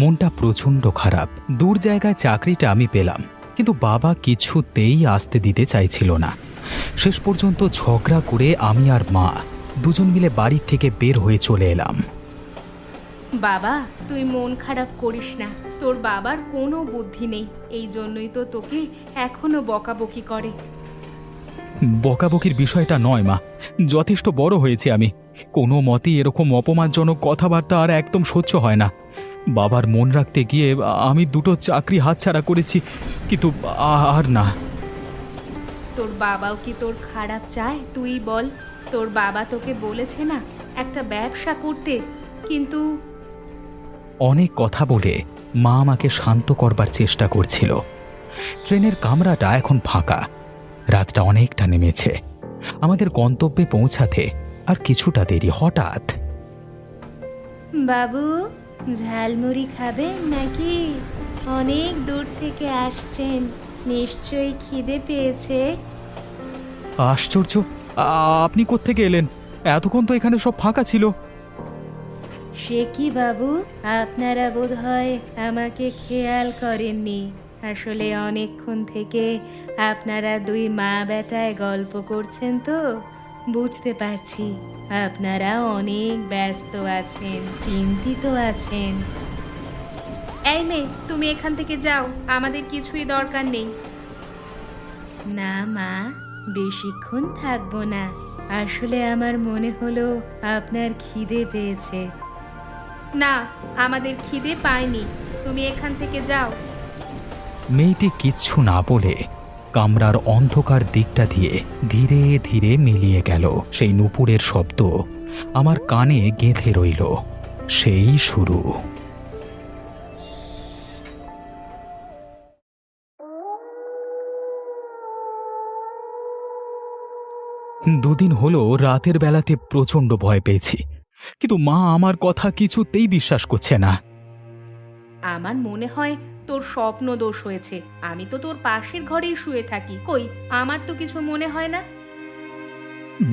মনটা প্রচণ্ড খারাপ। দূর জায়গায় চাকরিটা আমি পেলাম, কিন্তু বাবা কিছুতেই আসতে দিতে চাইছিল না। শেষ পর্যন্ত ঝগড়া করে আমি আর মা দুজন মিলে বাড়ি থেকে বের হয়ে চলে এলাম। বাবা, তুই মন খারাপ করিস না। তোর বাবার কোনো বুদ্ধি নেই, এই জন্যই তো তোকে এখনো বকাবকি করে। বকাবকির বিষয়টা নয় মা, যথেষ্ট বড় হয়েছে আমি। কোনো মতেই এরকম অপমানজনক কথাবার্তা আর একদম সহ্য হয় না। বাবার মন রাখতে গিয়ে আমি দুটো চাকরি হাতছাড়া করেছি, কিন্তু আর না। তোর বাবাও কি তোর খারাপ চায়? তুই বল। তোর বাবা তোকে বলেছে না একটা ব্যবসা করতে, কিন্তু অনেক কথা বলে মা আমাকে শান্ত করবার চেষ্টা করছিল। ট্রেনের কামরাটা এখন ফাঁকা, রাতটা অনেকটা নেমেছে। আমাদের গন্তব্যে পৌঁছাতে আর কিছুটা দেরি। হঠাৎ বাবু, ঝালমুড়ি খাবেন নাকি? অনেক দূর থেকে আসছেন, নিশ্চয়ই খিদে পেয়েছে। আশ্চর্য, আপনি কোত্থেকে এলেন? এতক্ষণ তো এখানে সব ফাঁকা ছিল। সে কি বাবু, আপনারা বোধহয় আমাকে খেয়াল করেননি। আসলে অনেকক্ষণ থেকে আপনারা দুই মা বেটায় গল্প করছেন তো বুঝতে পারছি আপনারা অনেক ব্যস্ত আছেন, চিন্তিত আছেন। এই মেয়ে, তুমি এখান থেকে যাও, আমাদের কিছুই দরকার নেই। না মা, বেশিক্ষণ থাকবো না। আসলে আমার মনে হলো আপনার খিদে পেয়েছে। না, আমাদের খিদে পায়নি, তুমি এখান থেকে যাও। মেয়েটি কিচ্ছু না বলে কামরার অন্ধকার দিকটা দিয়ে ধীরে ধীরে মিলিয়ে গেল। সেই নুপুরের শব্দ আমার কানে গেঁথে রইল। সেই শুরু। দুদিন হলো রাতের বেলাতে প্রচণ্ড ভয় পেয়েছি, কিন্তু মা আমার কথা কিছুতেই বিশ্বাস করছে না। আমার মনে হয় তোর স্বপ্ন দোষ হয়েছে। আমি তো তোর পাশের ঘরেই শুয়ে থাকি, কই আমার তো কিছু মনে হয় না।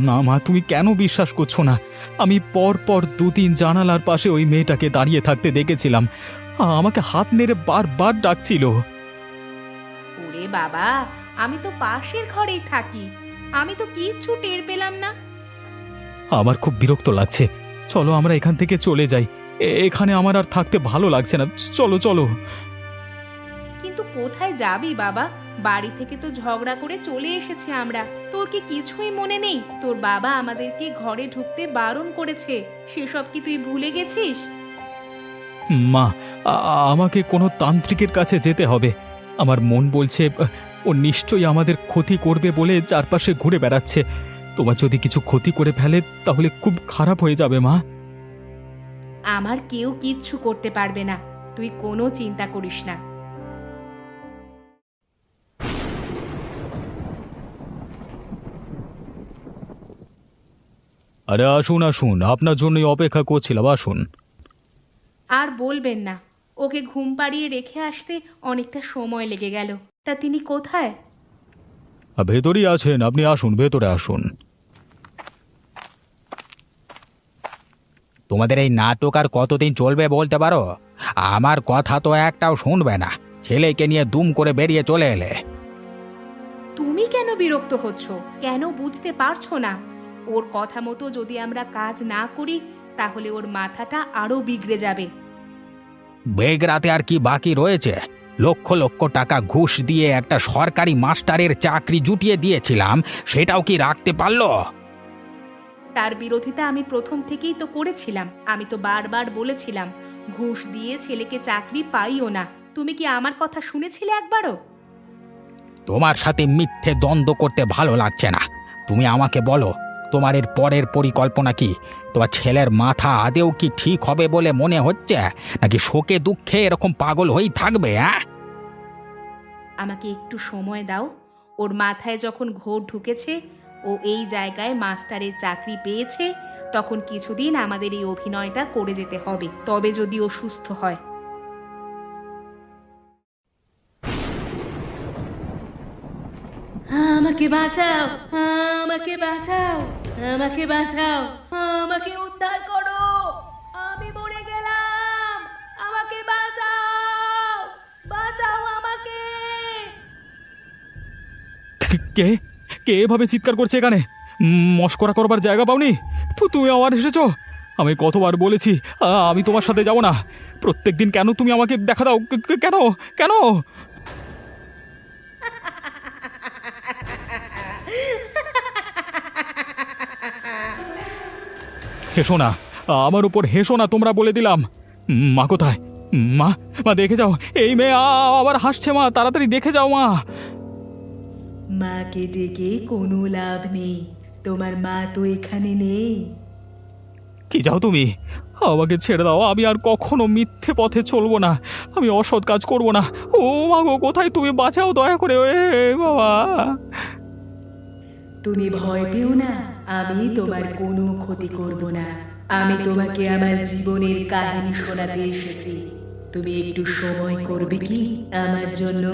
না মা, তুমি কেন বিশ্বাস করছো না? আমি পর পর দুদিন জানালার পাশে ওই মেয়েটাকে দাঁড়িয়ে থাকতে দেখেছিলাম। আমাকে হাত নেড়ে বারবার ডাকছিল। ওরে বাবা, আমি তো পাশের ঘরেই থাকি, আমি তো কিচ্ছু টের পেলাম না। আমার খুব বিরক্ত লাগছে, চলো আমরা এখান থেকে চলে যাই। এখানে আমার আর থাকতে ভালো লাগছে না। চলো চলো। কিন্তু কোথায় যাবি বাবা? বাড়ি থেকে তো ঝগড়া করে চলে এসেছি আমরা। তোর কি কিছুই মনে নেই? তোর বাবা আমাদেরকে ঘরে ঢুকতে বারণ করেছে, সেসব কি তুই ভুলে গেছিস? মা, আমাকে কোনো তান্ত্রিকের কাছে যেতে হবে। আমার মন বলছে ও নিশ্চয়ই আমাদের ক্ষতি করবে বলে চারপাশে ঘুরে বেড়াচ্ছে। তোমার যদি কিছু ক্ষতি করে ফেলে তাহলে খুব খারাপ হয়ে যাবে মা। আমার কেউ কিচ্ছু করতে পারবে না, তুই কোনো চিন্তা করিস না। আরে আসুন আসুন, আপনার জন্যই অপেক্ষা করছিলাম, আসুন। আর বলবেন না, ওকে ঘুম পাড়িয়ে রেখে আসতে অনেকটা সময় লেগে গেল। তা তিনি কোথায়? ভেতরেই আছেন, আপনি আসুন, ভেতরে আসুন। তোমাদের এই নাটক আর কতদিন চলবে বলতে পারো? আমার কথা তো একটাও শুনবে না, ছেলেকে নিয়ে দুম করে বেরিয়ে চলে এলে। তুমি কেন বিরক্ত হচ্ছ? কেন বুঝতে পারছো না? ওর কথা মতো যদি আমরা কাজ না করি তাহলে ওর মাথাটা আরো বিগড়ে যাবে। বেগরাতে আর কি বাকি রয়েছে? লক্ষ লক্ষ টাকা ঘুষ দিয়ে একটা সরকারি মাস্টারের চাকরি জুটিয়ে দিয়েছিলাম, সেটাও কি রাখতে পারলো? তার বিরোধিতা আমি প্রথম থেকেই তো করেছিলাম। আমি তো বারবার বলেছিলাম ঘুষ দিয়ে ছেলেকে চাকরি পাইও না। তুমি কি আমার কথা শুনেছিলে একবারও? তোমার সাথে মিথ্যে দ্বন্দ্ব করতে ভালো লাগছে না। তুমি আমাকে বলো, তোমার এর পরের পরিকল্পনা কি? তোমার ছেলের মাথা আদেও কি ঠিক হবে বলে মনে হচ্ছে, নাকি শোকে দুঃখে এরকম পাগল হয়েই থাকবে? আমাকে একটু সময় দাও। ওর মাথায় যখন ঘোর ঢুকেছে, ও এই জায়গায় মাস্টারের চাকরি পেয়েছে, তখন কিছুদিন আমাদের এই অভিনয়টা করে যেতে হবে, তবে যদি ও সুস্থ হয়। আমাকে বাঁচাও, আমাকে বাঁচাও, আমাকে বাঁচাও, আমাকে উদ্ধার করো, আমি মরে গেলাম, আমাকে বাঁচাও। কে কে এভাবে চিৎকার করছে এখানে? মস্করা করবার জায়গা পাওনি? তুমি আবার এসেছো? আমি কতবার বলেছি আমি তোমার সাথে যাব না। প্রত্যেকদিন কেন তুমি আমাকে দেখা দাও? কেন কেন? হেসো না, আমার উপর হেসো না, তোমরা বলে দিলাম। মা কোথায়? মা, মা দেখে যাও, এই মেয়ে আবার হাসছে। মা তাড়াতাড়ি দেখে যাও মা। মাকে ডেকে কোনো লাভ নেই, তোমার মা তো এখানে নেই। কি যাও তুমি? আমাকে ছেড়ে দাও, আমি আর কখনো মিথ্যে পথে চলবো না, আমি অসৎ কাজ করব না। ও মা গো, কোথায় তুমি? বাঁচাও দয়া করে, বাবা। তুমি ভয় পেও না, আমি তোমার কোনো ক্ষতি করব না। আমি তোমাকে আমার জীবনের কাহিনী শোনাতে এসেছি। তুমি একটু সময় করবে কি আমার জন্য?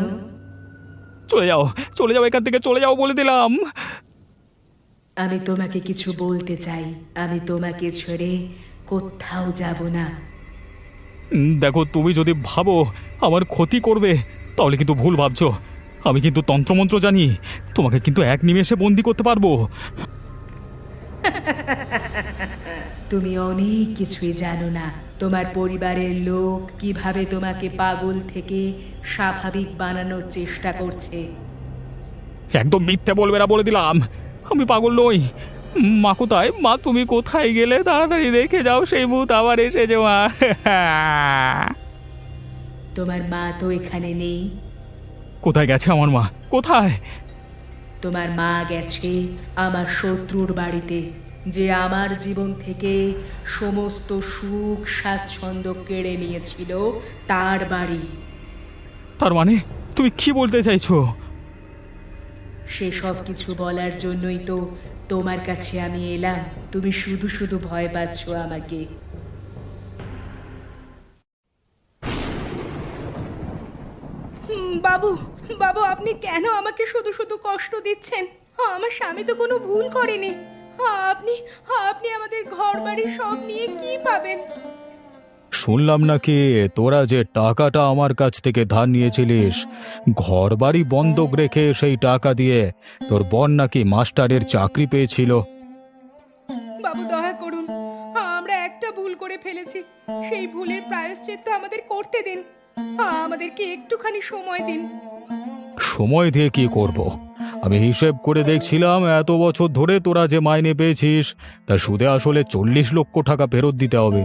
চলে যাও, চলে যাও, এখান থেকে চলে যাও বলে দিলাম। আমি তোমাকে কিছু বলতে চাই, আমি তোমাকে ছেড়ে কোথাও যাব না। দেখো, তুমি যদি ভাবো আমার ক্ষতি করবে তাহলে কিন্তু ভুল ভাবছো। আমি কিন্তু তন্ত্রমন্ত্র জানি, তোমাকে কিন্তু এক নিমেষে বন্দি করতে পারবো। তুমি অনেক কিছুই জানো না। তোমার পরিবারের লোক কিভাবে তোমাকে পাগল থেকে স্বাভাবিক বানানোর চেষ্টা করছে। একদম মিথ্যে বলবে না বলে দিলাম, আমি পাগল নই। মা কোথায়? মা তুমি কোথায় গেলে? তাড়াতাড়ি দেখে যাও, সেই ভূত আবার এসেছে মা। তোমার মা তো এখানে নেই। কোথায় গেছে আমার মা? কোথায়? তোমার মা গেছে আমার শত্রুর বাড়িতে, যে আমার জীবন থেকে সমস্ত সুখ স্বাচ্ছন্দ্য কেড়ে নিয়েছিল, তার বাড়ি। তার মানে তুমি কি বলতে চাইছো? সে সব কিছু বলার জন্যই তো তোমার কাছে আমি এলাম। তুমি শুধু শুধু ভয় পাচ্ছ আমাকে। বাবু, বাবু, আপনি কেন আমাকে শুধু শুধু কষ্ট দিচ্ছেন? আমার স্বামী তো কোনো ভুল করেনি। আপনি আপনি আমাদের ঘর বাড়ি সব নিয়ে কি পাবেন? শুনলাম নাকি তোরা যে টাকাটা আমার কাছ থেকে ধার নিয়েছিলিস, ঘর বাড়ি বন্ধক রেখে সেই টাকা দিয়ে তোর বোন নাকি মাস্টারের চাকরি পেয়েছিল। বাবু দয়া করুন, আমরা একটা ভুল করে ফেলেছি, সেই ভুলের প্রায়শ্চিত্ত আমাদের করতে দিন। আমাদেরকে একটুখানি সময় দিন। সময় দিয়ে কি করব? আমি হিসেব করে দেখছিলাম এত বছর ধরে তোরা যে মাইনে পেয়েছিস তা সুদে আসলে 40 লক্ষ টাকা ফেরত দিতে হবে।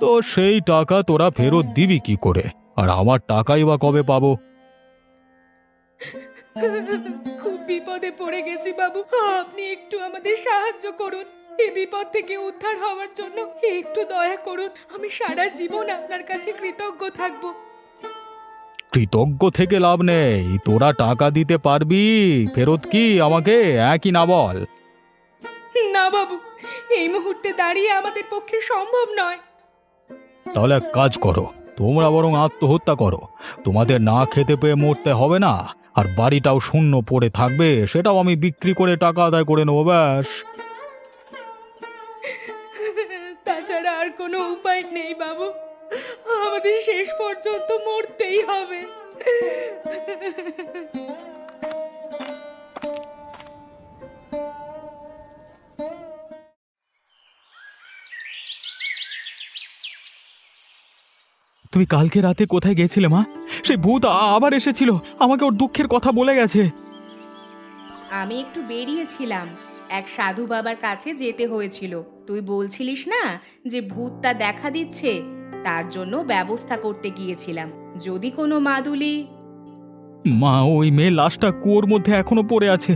তো সেই টাকা তোরা ফেরত দিবি কি করে? আর আমার টাকাই বা কবে পাবো? খুব বিপদে পড়ে গেছি বাবু, আপনি একটু আমাদের সাহায্য করুন। এই বিপদ থেকে উদ্ধার হওয়ার জন্য একটু দয়া করুন। আমি সারা জীবন আপনার কাছে কৃতজ্ঞ থাকব। কৃতজ্ঞ থেকে লাভ নেই, তোরা টাকা দিতে পারবি ফেরত কি আমাকে? একই না বল। না বাবু, এই মুহূর্তে দাঁড়িয়ে আমাদের পক্ষে সম্ভব নয়। তাহলে এক কাজ করো, তোমরা বরং আত্মহত্যা করো। তোমাদের না খেতে পেয়ে মরতে হবে না, আর বাড়িটাও শূন্য পড়ে থাকবে, সেটাও আমি বিক্রি করে টাকা আদায় করে নেবো, ব্যাস। তাছাড়া আর কোনো উপায় নেই বাবু, আমাদের শেষ পর্যন্ত মরতেই হবে। তুমি কালকে রাতে কোথায় গেছিলে মা? সেই ভূত আবার এসেছিল, আমাকে ওর দুঃখের কথা বলে গেছে। আমি একটু বেরিয়েছিলাম, এক সাধু বাবার কাছে যেতে হয়েছিল। তুই বলছিলিস না যে ভূতটা দেখা দিচ্ছে, তার জন্য ব্যবস্থা করতে গিয়েছিলাম। যদি কোনো মাদুলি। মা, ওই মেয়ে লাশটা কুয়োর মধ্যে এখনো পড়ে আছে।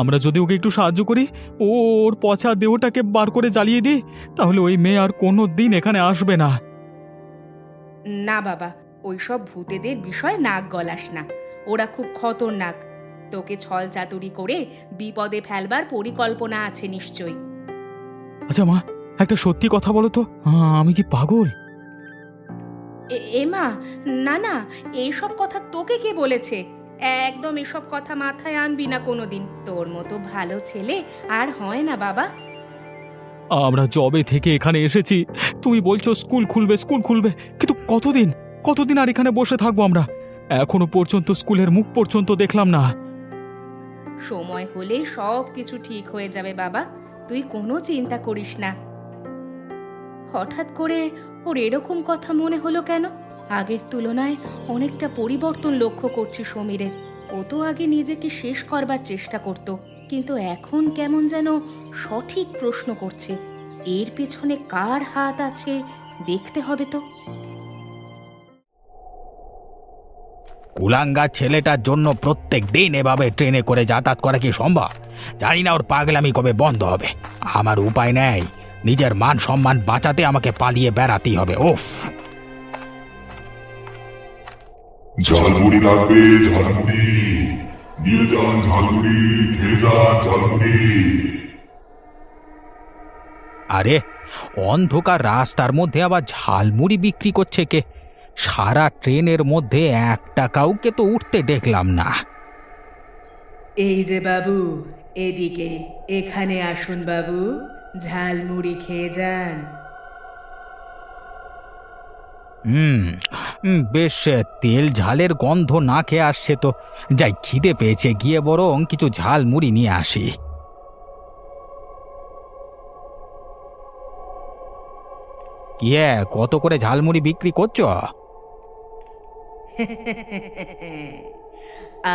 আমরা যদি ওকে একটু সাহায্য করি, ওর পচা দেহটাকে বার করে জ্বালিয়ে দিই, তাহলে ওই মেয়ে আর কোনো দিন এখানে আসবে না। না বাবা, ওইসব ভূতেদের বিষয় নাক গলাস না, ওরা খুব খতরনাক। তোকে ছল চাতুরি করে বিপদে ফেলবার পরিকল্পনা আছে নিশ্চয়ই। আচ্ছা মা, একটা সত্যি কথা বলো তো, আমি কি পাগল? এমা, না না, এইসব কথা তোকে কে বলেছে? একদম এসব কথা মাথায় আনবি না কোনোদিন। তোর মতো ভালো ছেলে আর হয় না বাবা। আমরা জবে থেকে এখানে এসেছি, তুমি বলছো স্কুল খুলবে স্কুল খুলবে, কিন্তু কতদিন কতদিন আর এখানে বসে থাকবো আমরা? এখনো পর্যন্ত স্কুলের মুখ পর্যন্ত দেখলাম না। সময় হলে সব কিছু ঠিক হয়ে যাবে বাবা, তুই কোনো চিন্তা করিস না। হঠাৎ করে ওর এরকম কথা মনে হলো কেন? আগের তুলনায় অনেকটা পরিবর্তন লক্ষ্য করছি সমীরের। ও তো আগে নিজেকে শেষ করবার চেষ্টা করত, কিন্তু এখন কেমন যেন সঠিক প্রশ্ন করছে। এর পেছনে কার হাত আছে দেখতে হবে তো। কুলাঙ্গার ছেলেটার জন্য প্রত্যেক দিন এভাবে ট্রেনে করে যাতায়াত করা কি সম্ভব? জানি না ওর পাগলামি কবে বন্ধ হবে। আমার উপায় নেই, নিজের মান সম্মান বাঁচাতে আমাকে পালিয়ে বেড়াতেই হবে। ওফ! ঝালমুড়ি লাগবে, ঝালমুড়ি নিয়ে যান, ঝালমুড়ি খেয়ে যান, ঝালমুড়ি। আরে, অন্ধকার রাস্তার মধ্যে আবার ঝালমুড়ি বিক্রি করছে কে? সারা ট্রেনের মধ্যে একটা কাউকে তো উঠতে দেখলাম না। এই যে বাবু, এদিকে এখানে আসুন বাবু, ঝালমুড়ি খেয়ে যান। বেশ তেল ঝালের গন্ধ না খেয়ে আসছে তো। যাই, খিদে পেয়েছে, গিয়ে বরং কিছু ঝাল মুড়ি নিয়ে আসি। ইয়ে, কত করে ঝালমুড়ি বিক্রি করছো?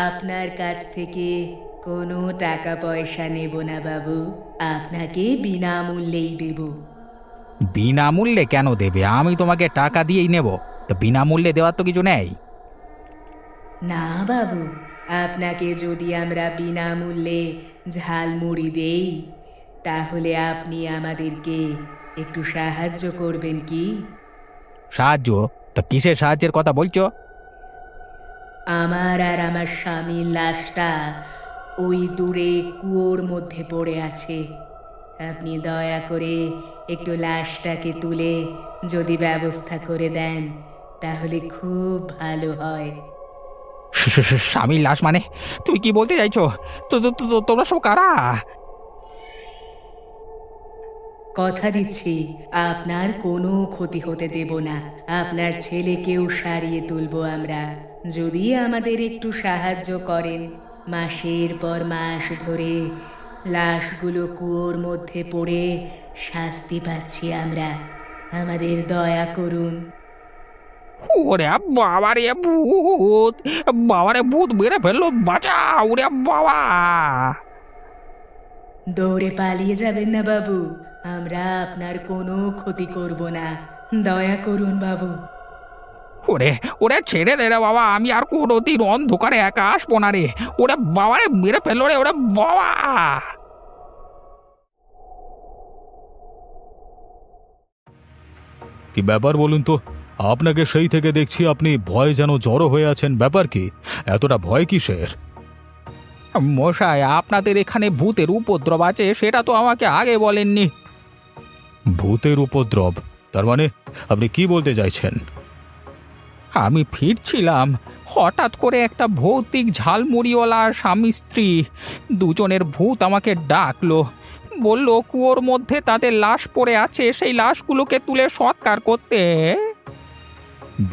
আপনার কাছ থেকে কোনো টাকা পয়সা নেব না বাবু, আপনাকে বিনামূল্যেই দেব। বিনামূল্যে কেন দেবে? আমি তোমাকে টাকা দিয়েই নেব, তো বিনামূল্যে দেওয়ার তো কিছু নেই। না বাবু, আপনাকে যদি আমরা বিনামূল্যে ঝালমুড়ি দেই, তাহলে আপনি আমাদেরকে একটু সাহায্য করবেন কি? সাহায্য? তো কিসের সাহায্যের কথা বলছো? আমার আর আমার স্বামীর লাশটা ওই দূরে কুয়োর মধ্যে পড়ে আছে। আপনি দয়া করে একটু লাশটাকে তুলে যদি ব্যবস্থা করে দেন, তাহলে খুব ভালো হয়। স্বামীর লাশ মানে? তুই কি বলতে চাইছো? তো তোমরা সব কারা? কথা দিচ্ছি, আপনার কোনো ক্ষতি হতে দেব না। আপনার ছেলেকেও সারিয়ে তুলবো আমরা, যদি আমাদের একটু সাহায্য করেন। মাসের পর মাস ধরে লাশগুলো কুয়োর মধ্যে পড়ে শাস্তি পাচ্ছি আমরা, আমাদের দয়া করুন। ওরে বাবারে ভূত! বাবারে ভূত মেরে ফেললো, বাঁচা! ওরে বাবা! দৌড়ে পালিয়ে যাবেন না বাবু, আমরা আপনার কোনো ক্ষতি করব না, দয়া করুন বাবু। ওরে ওরে ছেড়ে দে রে বাবা, আমি আর কোনোদিন অন্ধকারে একা আসবো না রে। ওরে বাবারে মেরে ফেললো রে, ওরে বাবা! কি ব্যাপার বলুন তো? আপনাকে সেই থেকে দেখছি আপনি ভয়ে যেন জড়ো হয়ে আছেন। ব্যাপার কি? এতটা ভয় কিসের? মশাই, আপনাদের এখানে ভূতের উপদ্রব আছে, সেটা তো আমাকে আগে বলেননি। ভূতের উপদ্রব? তার মানে আপনি কি বলতে চাইছেন? আমি ফিরছিলাম, হঠাৎ করে একটা ভৌতিক ঝালমুড়িওয়ালা আর স্বামী স্ত্রী দুজনের ভূত আমাকে ডাকলো। বলল কুয়োর মধ্যে তাদের লাশ পড়ে আছে, সেই লাশগুলোকে তুলে সৎকার করতে।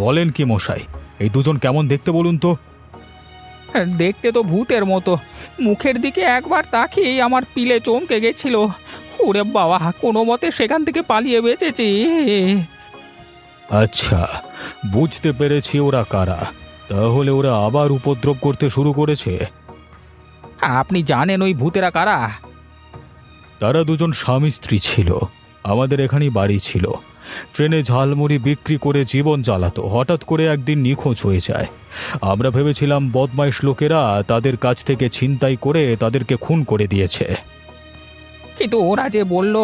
বলেন কি মশাই? এই দুজন কেমন দেখতে বলুন তো? দেখতে তো ভূতের মতো, মুখের দিকে একবার তাকিয়েই আমার পিলে চমকে গেছিল। ওরে বাবা, কোনো মতে সেখান থেকে পালিয়ে বেঁচেছি। আচ্ছা, বুঝতে পেরেছি ওরা কারা। তাহলে ওরা আবার উপদ্রব করতে শুরু করেছে। আপনি জানেন ওই ভূতেরা কারা? তারা দুজন স্বামী স্ত্রী ছিল, আমাদের এখানেই বাড়ি ছিল। ট্রেনে ঝালমুড়ি বিক্রি করে জীবন চালাতো, হঠাৎ করে একদিন নিখোঁজ হয়ে যায়। আমরা ভেবেছিলাম বদমাইশ লোকেরা তাদের কাছ থেকে ছিনতাই করে তাদেরকে খুন করে দিয়েছে। কিন্তু ওরা যে বলল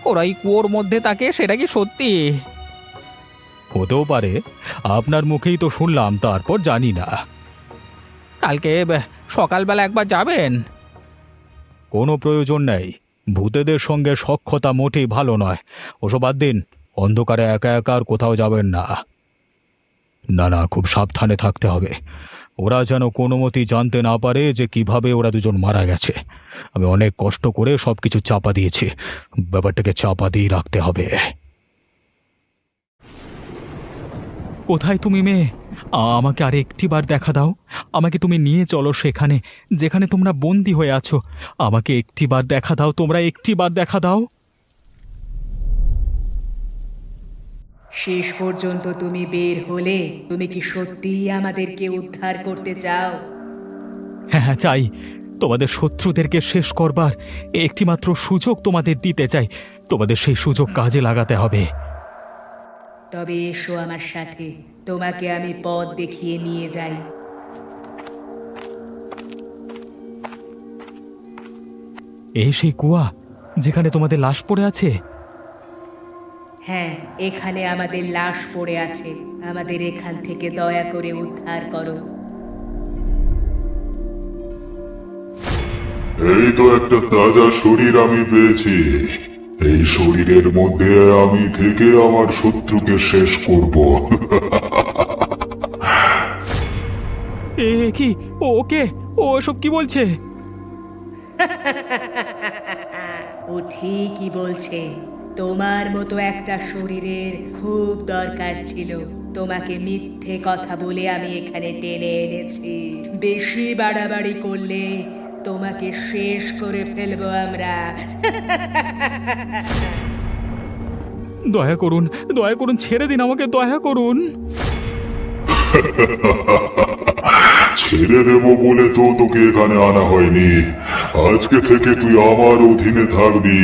ওরাই কুয়োর মধ্যে থাকে, সেটা কি সত্যি? হতেও পারে, আপনার মুখেই তো শুনলাম, তারপর জানি না। কালকে সকালবেলা একবার যাবেন? কোনো প্রয়োজন নেই, ভূতেদের সঙ্গে সখ্যতা মোটেই ভালো নয়। ওসব বাদ দিন, অন্ধকারে একা একা আর কোথাও যাবেন না। না না, খুব সাবধানে থাকতে হবে। ওরা যেন কোনো মতেই জানতে না পারে যে কিভাবে ওরা দুজন মারা গেছে। আমি অনেক কষ্ট করে সব কিছু চাপা দিয়েছি, ব্যাপারটাকে চাপা দিয়ে রাখতে হবে। কোথায় তুমি মেয়ে? আমাকে আর একটিবার দেখা দাও। আমাকে তুমি নিয়ে চলো সেখানে যেখানে তোমরা বন্দী হয়ে আছো। আমাকে একটিবার দেখা দাও, তোমরা একটিবার দেখা দাও। শেষ পর্যন্ত তুমি বের হলে, তুমি কি সত্যিই আমাদেরকে উদ্ধার করতে চাও? হ্যাঁ হ্যাঁ, চাই। তোমাদের শত্রুদেরকে শেষ করবার একটিমাত্র সুযোগ তোমাদের দিতে চাই। তোমাদের সেই সুযোগ কাজে লাগাতে হবে। তবে এসো আমার সাথে, তোমাকে আমি পথ দেখিয়ে নিয়ে যাই। এই সেই কুয়া যেখানে তোমাদের লাশ পড়ে আছে? হ্যাঁ, এখানে আমাদের লাশ পড়ে আছে। আমাদের এখান থেকে দয়া করে উদ্ধার করো। এই তো একটা তাজা শরীর আমি পেয়েছি। এই শরীরের মধ্যে আমি থেকে আমার শত্রুকে শেষ করব। এ কি? ওকে, ও সব কি বলছে? ও ঠিকই বলছে। তোমার মতো একটা শরীরের খুব দরকার ছিল। তোমাকে মিথ্যে কথা বলে আমি এখানে টেনে এনেছি। বেশি বাড়াবাড়ি করলে তোমাকে শেষ করে ফেলবো আমরা। দয়া করুন, দয়া করুন, ছেড়ে দিন আমাকে, দয়া করুন। ছেড়ে দেবো বলে তো তোকে এখানে আনা হয়নি। আজকে থেকে তুই আমার অধীনে থাকবি।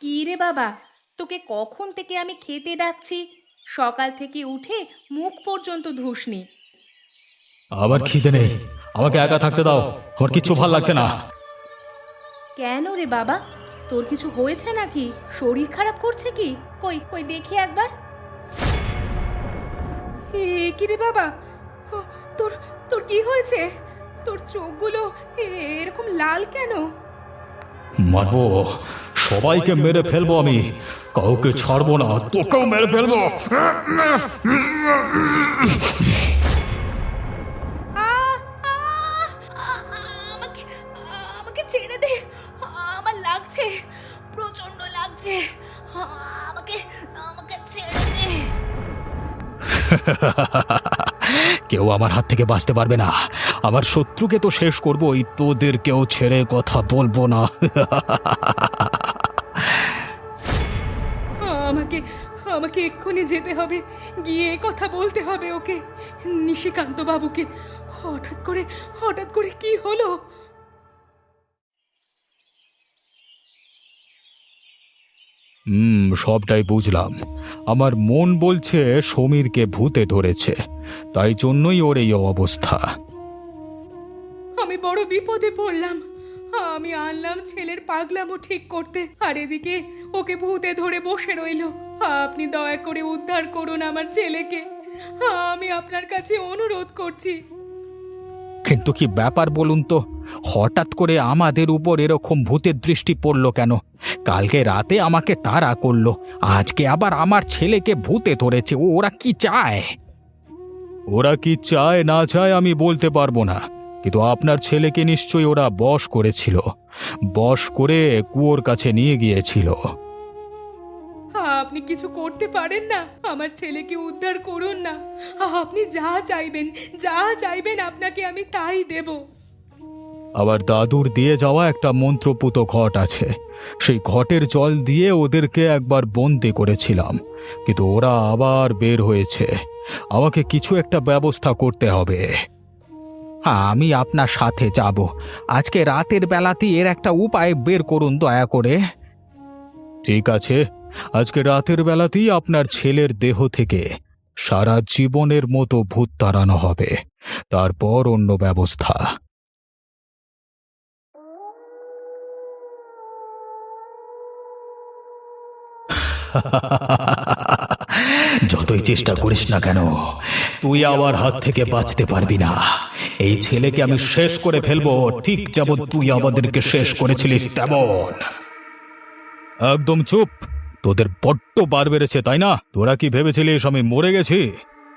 কি রে বাবা, তোকে কখন থেকে আমি খেতে ডাকছি? সকাল থেকে উঠে মুখ পর্যন্ত ধুসনি। আমার খিদে নেই, আমাকে একা থাকতে দাও। আমার কিচ্ছু ভাল লাগছে না। কেন রে বাবা, তোর কিছু হয়েছে নাকি? শরীর খারাপ করছে কি? কই কই দেখি একবার। কি রে বাবা, তোর তোর কি হয়েছে? তোর চোখগুলো এরকম লাল কেন? মারবো, সবাইকে মেরে ফেলবো আমি, কাউকে ছাড়বো না, তোকেও মেরে ফেলবো। আমাকে আমাকে ছেড়ে দে, আমার লাগছে, প্রচন্ড লাগছে। আমাকে আমাকে ছেড়ে দে। কেউ আমার হাত থেকে বাঁচতে পারবে না। আমার শত্রুকে তো শেষ করবোই, তোদের কেউ ছেড়ে কথা বলবো না। আমাকে আমাকে এক্ষুনি যেতে হবে, গিয়ে কথা বলতে হবে ওকে, নিশিকান্ত বাবুকে। হঠাৎ করে কি হলো? সবটাই বুঝলাম। আমার মন বলছে সমীরকে ভূতে ধরেছে, তাই জন্যই ওর এই অবস্থা। আমি বড় বিপদে পড়লাম। আমি আনলাম ছেলের পাগলামো ঠিক করতে, আর এদিকে ওকে ভূতে ধরে বসে রইল। আপনি দয়া করে উদ্ধার করুন আমার ছেলেকে, আমি আপনার কাছে অনুরোধ করছি। কিন্তু কি ব্যাপার বলুন তো, হঠাৎ করে আমাদের উপর এরকম ভূতের দৃষ্টি পড়লো কেন? কালকে রাতে আমাকে তাড়া করলো, আজকে আবার আমার ছেলেকে ভূতে ধরেছে। ওরা কি চায়? ওরা কি চায় না চায় আমি বলতে পারবো না, কিন্তু আপনার ছেলেকে নিশ্চয়ই ওরা বশ করেছিল, বশ করে কুয়োর কাছে নিয়ে গিয়েছিল। আপনি কিছু করতে পারেন না? আমার ছেলেকে উদ্ধার করুন না। আপনি যা চাইবেন আপনাকে আমি তাই দেব। আবার দাদুর দিয়ে যাওয়া একটা মন্ত্রপুত ঘট আছে, সেই ঘটের জল দিয়ে ওদেরকে একবার বন্দি করেছিলাম, কিন্তু ওরা আবার বের হয়েছে। আমাকে কিছু একটা ব্যবস্থা করতে হবে। আমি আপনার সাথে যাব। আজকে রাতের বেলাতেই এর একটা উপায় বের করুন দয়া করে। ঠিক আছে, আজকে রাতের বেলাতেই আপনার ছেলের দেহ থেকে সারা জীবনের মতো ভূত তাড়ানো হবে, তারপর অন্য ব্যবস্থা। যতই চেষ্টা করিস না কেন, তুই আমার হাত থেকে বাঁচতে পারবি না। এই ছেলেকে আমি শেষ করে ফেলবো, ঠিক যেমন তুই আমাদেরকে শেষ করেছিলিস তেমন। একদম চুপ, তোদের বড্ড বার বেড়েছে তাই না? তোরা কি ভেবেছিলিস আমি মরে গেছি?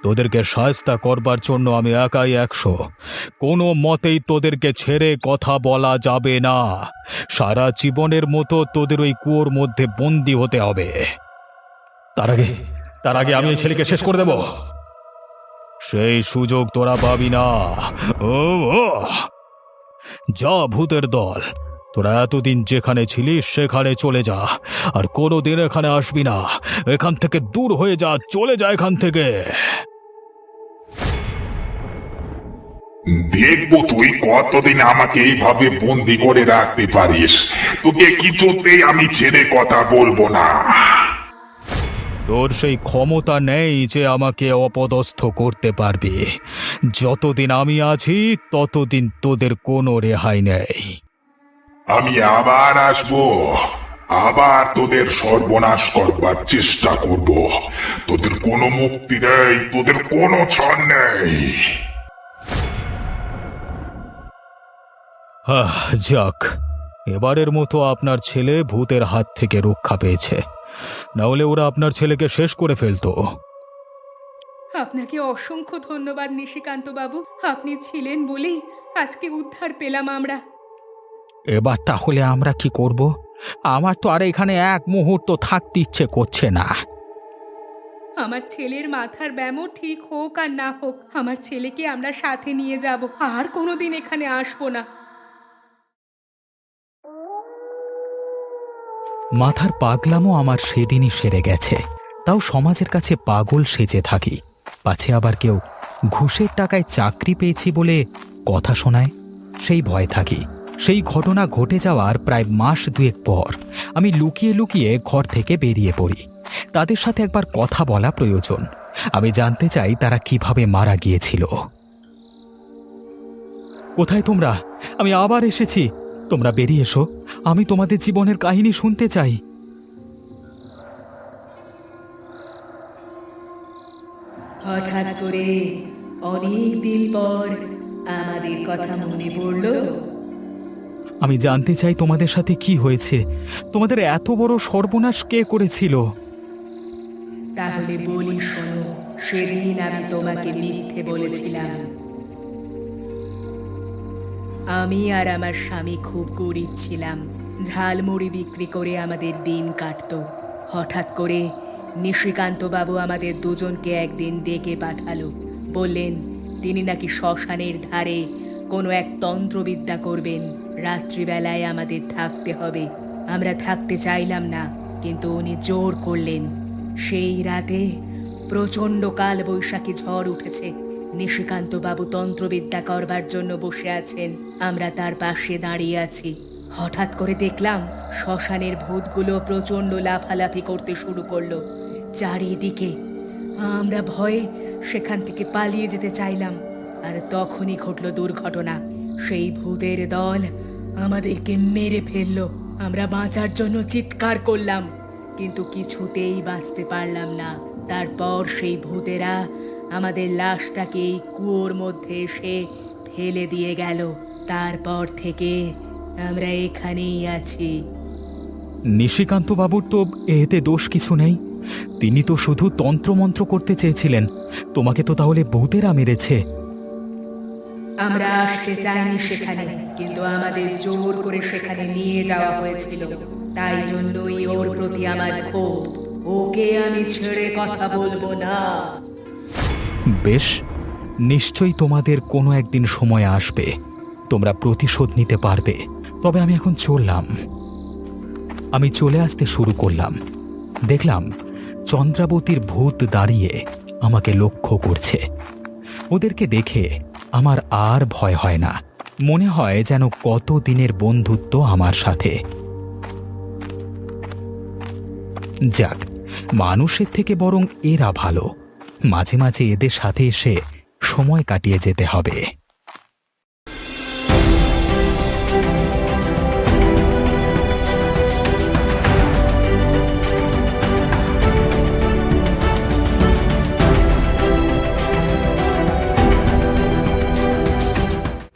তোদেরকে সায়স্তা করবার জন্য আমি একাই 100। কোনো মতেই তোদেরকে ছেড়ে কথা বলা যাবে না। সারা জীবনের মতো তোদের ওই কুয়োর মধ্যে বন্দি হতে হবে। তার আগে আমি এই ছেলেকে শেষ করে দেব। সেই সুযোগ তোরা পাবি না। ও ও! যা ভূতের দল, তোরা এতদিন যেখানে ছিলিস সেখানে চলে যা, আর কোনোদিন এখানে আসবি না। এখান থেকে দূর হয়ে যা, চলে যা এখান থেকে। দেখবো তুই কতদিন আমাকে এইভাবে বন্দি করে রাখতে পারিস। তোকে কিছুতেই আমি ছেড়ে কথা বলবো না। তোর সেই ক্ষমতা নেই যে আমাকে অপদস্থ করতে পারবি। যতদিন আমি আছি ততদিন তোদের কোনো রেহাই নেই। আমি আবার আসবো, আবার তোদের সর্বনাশ করবার চেষ্টা করব। তোদের কোনো মুক্তি নেই, তোদের কোনো ছাড় নেই। যাক, এবারের মতো আপনার ছেলে ভূতের হাত থেকে রক্ষা পেয়েছে, না হলে ওরা আপনার ছেলেকে শেষ করে ফেলতো। আপনাকে অসংখ্য ধন্যবাদ নিশিকান্ত বাবু, আপনি ছিলেন বলেই আজকে উদ্ধার পেলাম আমরা। এবার তাহলে আমরা কি করব? আমার তো আর এখানে এক মুহূর্ত থাকতে ইচ্ছে করছে না। আমার ছেলের মাথার ব্যামো ঠিক হোক আর না হোক, আমার ছেলেকে আমরা সাথে নিয়ে যাব, আর কোনোদিন এখানে আসবো না। মাথার পাগলামও আমার সেদিনই সেরে গেছে। তাও সমাজের কাছে পাগল সেজে থাকি, পাছে আবার কেউ ঘুষের টাকায় চাকরি পেয়েছি বলে কথা শোনায়, সেই ভয় থাকি। সেই ঘটনা ঘটে যাওয়ার প্রায় মাস 2 পর আমি লুকিয়ে লুকিয়ে ঘর থেকে বেরিয়ে পড়ি। তাদের সাথে একবার কথা বলা প্রয়োজন। আমি জানতে চাই তারা কিভাবে মারা গিয়েছিল। কোথায় তোমরা? আমি আবার এসেছি। তোমরা বেরিয়ে এসো, আমি তোমাদের জীবনের কাহিনী শুনতে চাই। হঠাৎ করে অনেক দিন পর আমাদের কথা মনে পড়ল। আমি জানতে চাই তোমাদের সাথে কি হয়েছে। তোমাদের এত বড় সর্বনাশ কে করেছিল? তাহলে বলি শোনো, সেদিন আমি তোমাকে মিথ্যে বলেছিলাম। আমি আর আমার স্বামী খুব গরিব ছিলাম, ঝালমুড়ি বিক্রি করে আমাদের দিন কাটতো। হঠাৎ করে নিশিকান্ত বাবু আমাদের দুজনকে একদিন ডেকে পাঠালো। বললেন তিনি নাকি শ্মশানের ধারে কোনো এক তন্ত্রবিদ্যা করবেন, রাত্রিবেলায় আমাদের থাকতে হবে। আমরা থাকতে চাইলাম না, কিন্তু উনি জোর করলেন। সেই রাতে প্রচণ্ড কাল বৈশাখী ঝড় উঠেছে। নিশিকান্ত বাবু তন্ত্রবিদ্যা করবার জন্য বসে আছেন, আমরা তার পাশে দাঁড়িয়ে আছি। হঠাৎ করে দেখলাম শ্মশানের ভূতগুলো প্রচণ্ড লাফালাফি করতে শুরু করলো চারিদিকে। আমরা ভয়ে সেখান থেকে পালিয়ে যেতে চাইলাম, আর তখনই ঘটল দুর্ঘটনা। সেই ভূতের দল আমাদেরকে মেরে ফেললো। আমরা বাঁচার জন্য চিৎকার করলাম, কিন্তু কিছুতেই বাঁচতে পারলাম না। তারপর সেই ভূতেরা আমাদের লাশটাকে এই কুয়োর মধ্যে এসে ফেলে দিয়ে গেল। তারপর থেকে আমরা এখানেই আছি। নিশিকান্ত বাবুর তো এতে দোষ কিছু নেই। তিনি তো শুধু তন্ত্রমন্ত্র করতে চেয়েছিলেন। তোমাকে তো তাহলে ভূতেরা মেরেছে। আমরা আসতে চাইনি সেখানে, কিন্তু আমাদের জোর করে সেখানে নিয়ে যাওয়া হয়েছিল। তাই জন্যই ওর প্রতি আমার ক্ষোভ। ওকে আমি ছেড়ে কথা বলবো না। বেশ, নিশ্চয়ই তোমাদের কোনো একদিন সময় আসবে, তোমরা প্রতিশোধ নিতে পারবে। তবে আমি এখন চললাম। আমি চলে আসতে শুরু করলাম। দেখলাম চন্দ্রাবতীর ভূত দাঁড়িয়ে আমাকে লক্ষ্য করছে। ওদেরকে দেখে আমার আর ভয় হয় না। মনে হয় যেন কত দিনের বন্ধুত্ব আমার সাথে। যাক, মানুষের থেকে বরং এরা ভালো। মাঝে মাঝে এদের সাথে এসে সময় কাটিয়ে যেতে হবে।